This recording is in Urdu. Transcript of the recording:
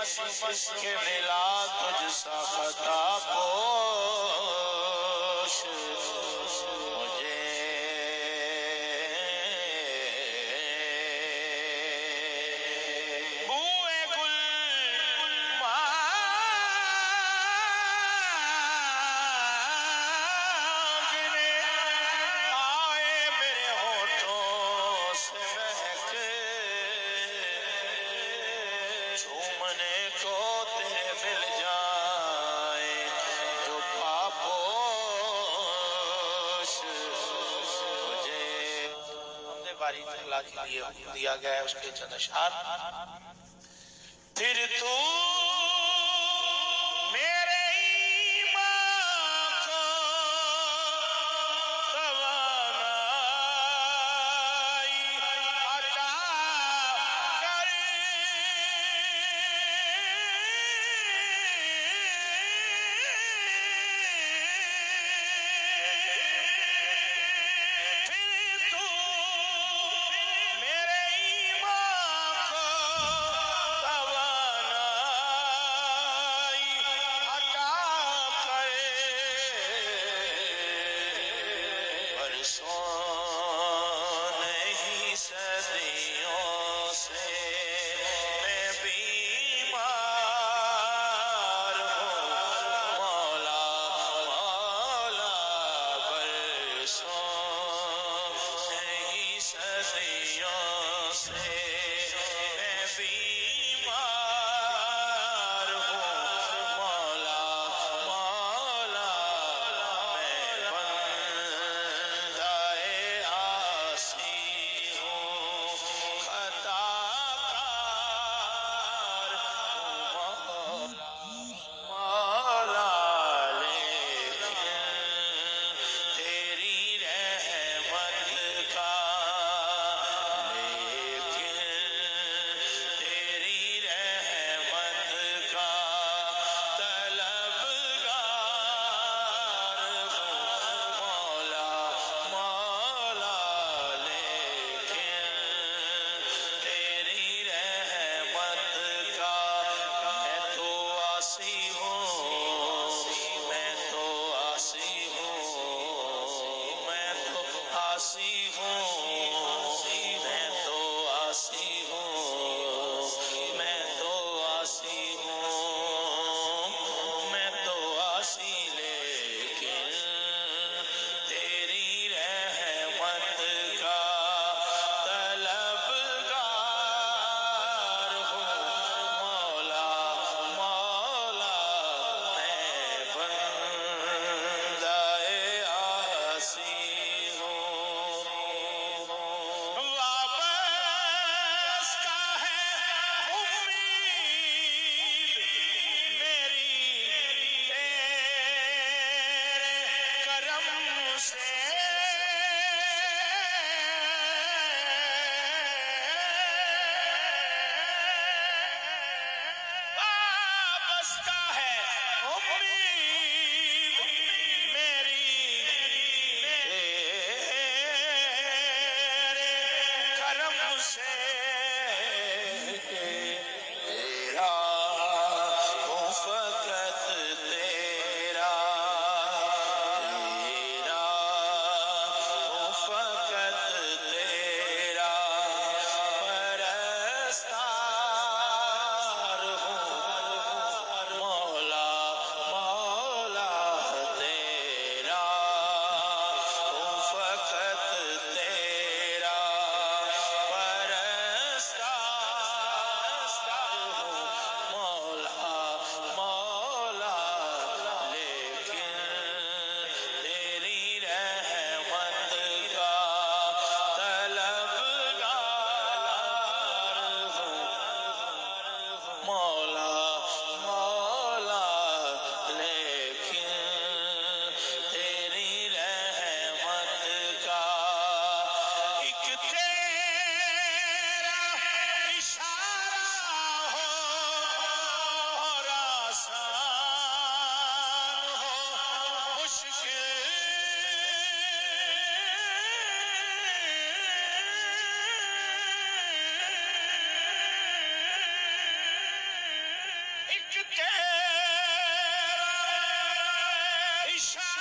کہ ملا تجھ سا خطا پوش مجھے بوئے گل مانگنے آئے میرے ہونٹوں سے مہک چومنے کو تیرے مل جائے جو پاپوش مجھے حمد باری تعالیٰ کے لیے حکم دیا گیا ہے اس کے چند اشعار پھر تو میرے ایمان کو توانائی عطا کر پھر تو میرے ایمان کو توانائی عطا کر برسوں نہیں صدیوں سے میں بیمار ہوں مولا مولا برسوں نہیں صدیوں سے میں بیمار ہوں مولا مولا میں بندہ عائشہ